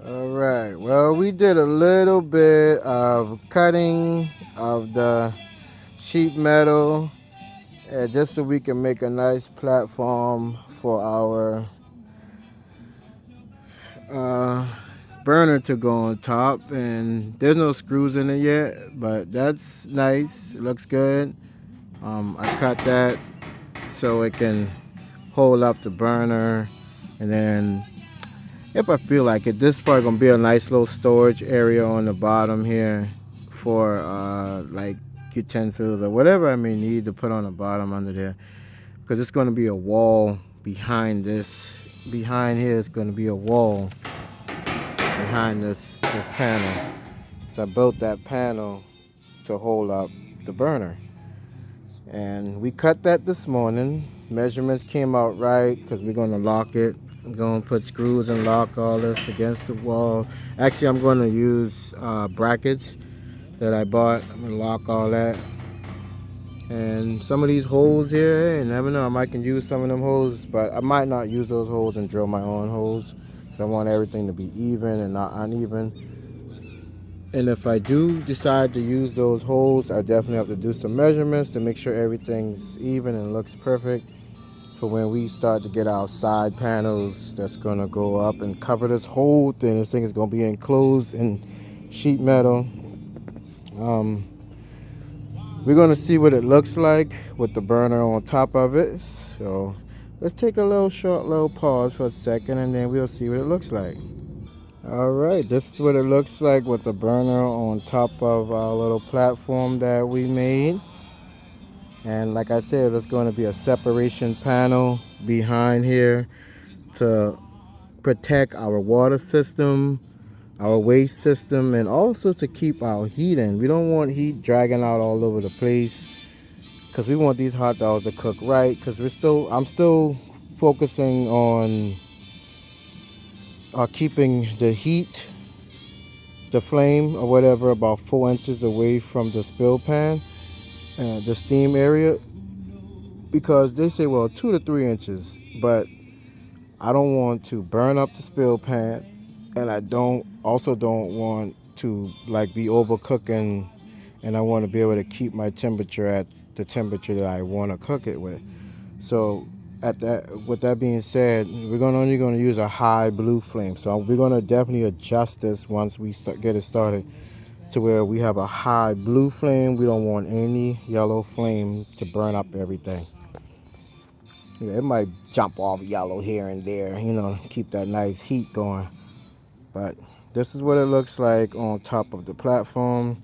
All right. Well, we did a little bit of cutting of the sheet metal, just so we can make a nice platform for our uh, burner to go on top. And there's no screws in it yet, but that's nice. It looks good. I cut that so it can hold up the burner, and then if I feel like it, this is probably gonna be a nice little storage area on the bottom here for like utensils or whatever I may need to put on the bottom under there, because it's gonna be a wall behind this. Behind here is gonna be a wall behind this panel. So I built that panel to hold up the burner, and we cut that this morning. Measurements came out right because we're gonna lock it. I'm gonna put screws and lock all this against the wall. Actually, I'm gonna use brackets that I bought. I'm gonna lock all that. And some of these holes here, you never know. I might can use some of them holes, but I might not use those holes and drill my own holes. I want everything to be even and not uneven. And if I do decide to use those holes, I definitely have to do some measurements to make sure everything's even and looks perfect for when we start to get our side panels that's gonna go up and cover this whole thing. This thing is gonna be enclosed in sheet metal. Um, we're gonna see what it looks like with the burner on top of it. So let's take a little short little pause for a second, and then we'll see what it looks like. All right, this is what it looks like with the burner on top of our little platform that we made. And like I said, there's going to be a separation panel behind here to protect our water system, our waste system, and also to keep our heat in. We don't want heat dragging out all over the place because we want these hot dogs to cook right. Because I'm still focusing on keeping the heat, the flame or whatever, about 4 inches away from the spill pan, the steam area, because they say, well, 2 to 3 inches, but I don't want to burn up the spill pan, and I don't want to like be overcooking, and I want to be able to keep my temperature at the temperature that I want to cook it with. So with that being said, we're only going to use a high blue flame. So we're going to definitely adjust this once we get it started to where we have a high blue flame. We don't want any yellow flame to burn up everything. Yeah, it might jump off yellow here and there, keep that nice heat going. But this is what it looks like on top of the platform.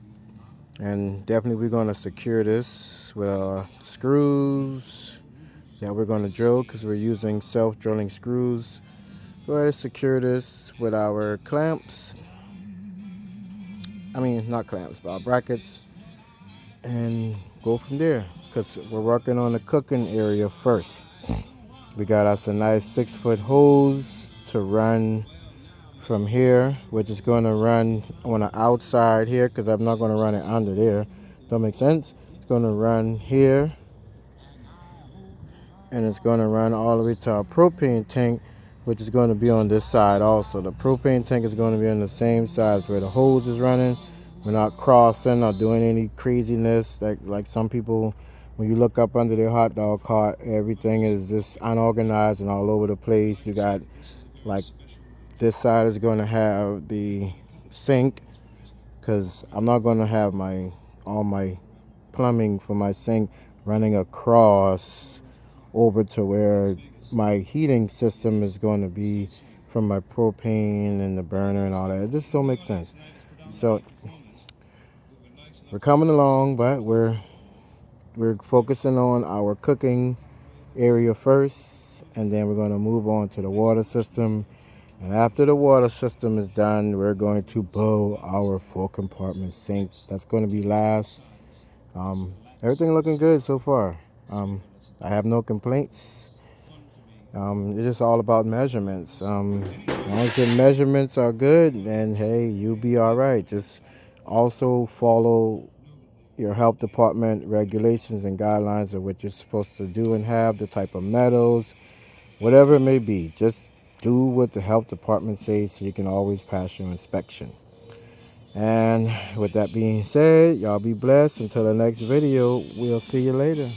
And definitely we're going to secure this with screws that we're going to drill because we're using self-drilling screws. Go ahead and secure this with our clamps. I mean, not clamps, but our brackets. And go from there because we're working on the cooking area first. We got us a nice 6-foot hose to run from here, which is going to run on the outside here because I'm not going to run it under there. Don't make sense. It's going to run here, and it's going to run all the way to our propane tank, which is going to be on this side also. The propane tank is going to be on the same side as where the hose is running. We're not crossing or doing any craziness like some people. When you look up under their hot dog cart, everything is just unorganized and all over the place. You got like this side is going to have the sink because I'm not going to have all my plumbing for my sink running across over to where my heating system is going to be from my propane and the burner and all that. It just don't make sense. So we're coming along, but we're focusing on our cooking area first, and then we're going to move on to the water system. And after the water system is done, we're going to blow our 4 compartment sink. That's going to be last. Everything looking good so far. I have no complaints. It's just all about measurements. As long as the measurements are good, then hey, you'll be all right. Just also follow your health department regulations and guidelines of what you're supposed to do and have, the type of metals, whatever it may be. Just Do what the health department says so you can always pass your inspection. And with that being said, y'all be blessed. Until the next video, we'll see you later.